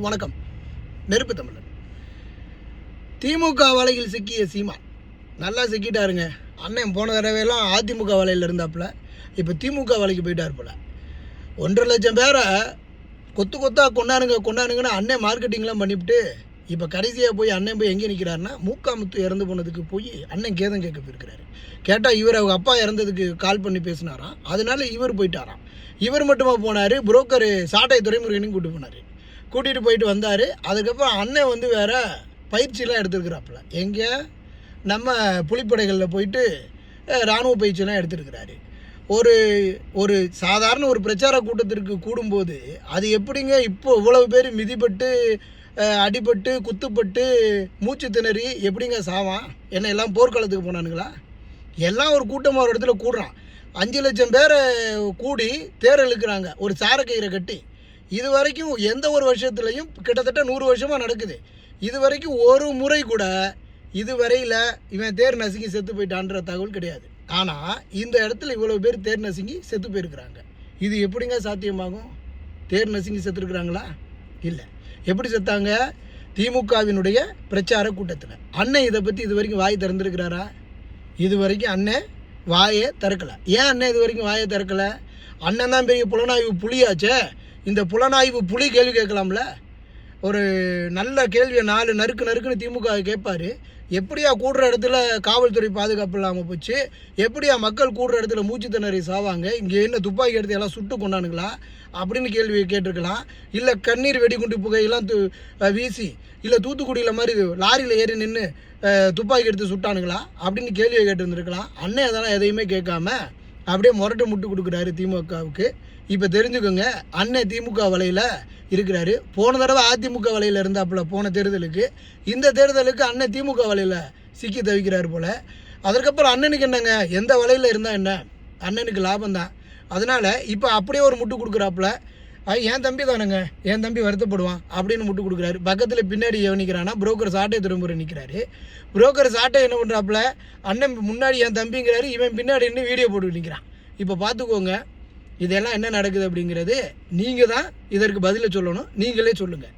வணக்கம். நெருப்பு தமிழன். திமுக வலையில் சிக்கிய சீமான் நல்லா சிக்கிட்டாருங்க. அண்ணன் போன தடவையெல்லாம் அதிமுக வலையில் இருந்தாப்புல, இப்போ திமுக வலைக்கு போயிட்டார் போல. 1.5 லட்சம் பேரை கொத்தாக கொண்டானுங்கன்னு அண்ணன் மார்க்கெட்டிங்லாம் பண்ணிவிட்டு இப்போ கடைசியாக போய் அண்ணன் போய் எங்கே நிற்கிறாருன்னா, மூக்காமுத்து இறந்து போனதுக்கு போய் அண்ணன் கேதம் கேட்க போயிருக்கிறாரு. கேட்டால் இவர் அவங்க அப்பா இறந்ததுக்கு கால் பண்ணி பேசினாராம், அதனால இவர் போயிட்டாராம். இவர் மட்டுமா போனார், புரோக்கர் சாட்டை துரைமுருகனையும் கூட்டிகிட்டு போயிட்டு வந்தார். அதுக்கப்புறம் அண்ணன் வேறு பயிற்சியெலாம் எடுத்துருக்கிறாப்புல. எங்கே நம்ம புலிப்படைகளில் போயிட்டு இராணுவ பயிற்சியெல்லாம் எடுத்துருக்கிறாரு. ஒரு சாதாரண ஒரு பிரச்சார கூட்டத்திற்கு கூடும்போது அது எப்படிங்க இப்போ இவ்வளவு பேர் மிதிப்பட்டு அடிபட்டு குத்துப்பட்டு மூச்சு திணறி எப்படிங்க சாவான்? என்ன எல்லாம் போர்க்களத்துக்கு போனானுங்களா? எல்லாம் ஒரு கூட்டமாக ஒரு இடத்துல கூடுறான். 5 லட்சம் பேரை கூடி தேர் இழுக்கிறாங்க ஒரு சாரக்கயிறை கட்டி. இது வரைக்கும் எந்த ஒரு வருஷத்துலையும் கிட்டத்தட்ட 100 வருஷமாக நடக்குது. இது வரைக்கும் ஒரு முறை கூட இதுவரையில் இவன் தேர் நசுங்கி செத்து போயிட்டான்ற தகவல் கிடையாது. ஆனால் இந்த இடத்துல இவ்வளோ பேர் தேர் நசுங்கி செத்து போயிருக்கிறாங்க. இது எப்படிங்க சாத்தியமாகும்? தேர் நசுங்கி செத்துருக்குறாங்களா? இல்லை. எப்படி செத்தாங்க? திமுகவினுடைய பிரச்சார கூட்டத்தில். அண்ணன் இதை பற்றி இது வரைக்கும் வாய் திறந்துருக்கிறாரா? இது வரைக்கும் அண்ணன் வாயை திறக்கலை. ஏன் அண்ணன் இது வரைக்கும் வாயை திறக்கலை? அண்ணன் தான் பெரிய புலனாய்வு புலியாச்சே. இந்த புலனாய்வு புலி கேள்வி கேட்கலாம்ல. ஒரு நல்ல கேள்வியை 4 நறுக்குன்னு திமுக கேட்பார். எப்படியா கூடுற இடத்துல காவல்துறை பாதுகாப்பு இல்லாமல் போச்சு? எப்படியா மக்கள் கூடுற இடத்துல மூச்சு திணறி சாவாங்க? இங்கே என்ன துப்பாக்கி எடுத்து எல்லாம் சுட்டு கொண்டானுங்களா அப்படின்னு கேள்வி கேட்டிருக்கலாம். இல்லை கண்ணீர் வெடிகுண்டு புகையெல்லாம் வீசி, இல்லை தூத்துக்குடியில் மாதிரி லாரியில் ஏறி நின்று துப்பாக்கி எடுத்து சுட்டானுங்களா அப்படின்னு கேள்வியை கேட்டுருந்துருக்கலாம். அண்ணன் அதெல்லாம் எதையுமே கேட்காம அப்படியே முரட்டு முட்டு கொடுக்குறாரு திமுகவுக்கு. இப்போ தெரிஞ்சுக்கோங்க, அண்ணன் திமுக வலையில் இருக்கிறாரு. போன தடவை அதிமுக வலையில் இருந்தாப்புல போன தேர்தலுக்கு. இந்த தேர்தலுக்கு அண்ணன் திமுக வலையில் சிக்கி தவிக்கிறார் போல். அதற்கப்புறம் அண்ணனுக்கு என்னங்க, எந்த வலையில் இருந்தால் என்ன, அண்ணனுக்கு லாபம் தான். அதனால் இப்போ அப்படியே ஒரு முட்டு கொடுக்குறாப்புல. என் தம்பி தானுங்க, என் தம்பி வருத்தப்படுவான் அப்படின்னு முட்டு கொடுக்குறாரு. பக்கத்தில் பின்னாடி எவன் நிற்கிறான்னா, புரோக்கர் சாட்டை திரும்புற நிற்கிறாரு. புரோக்கர் சாட்டை என்ன பண்ணுறாப்புல, அண்ணன் முன்னாடி என் தம்பிங்கிறாரு, இவன் பின்னாடி நின்று வீடியோ போட்டு நிற்கிறான். இப்போ பார்த்துக்கோங்க இதெல்லாம் என்ன நடக்குது அப்படிங்கிறது. நீங்கள் தான் இதற்கு பதிலை சொல்லணும். நீங்களே சொல்லுங்கள்.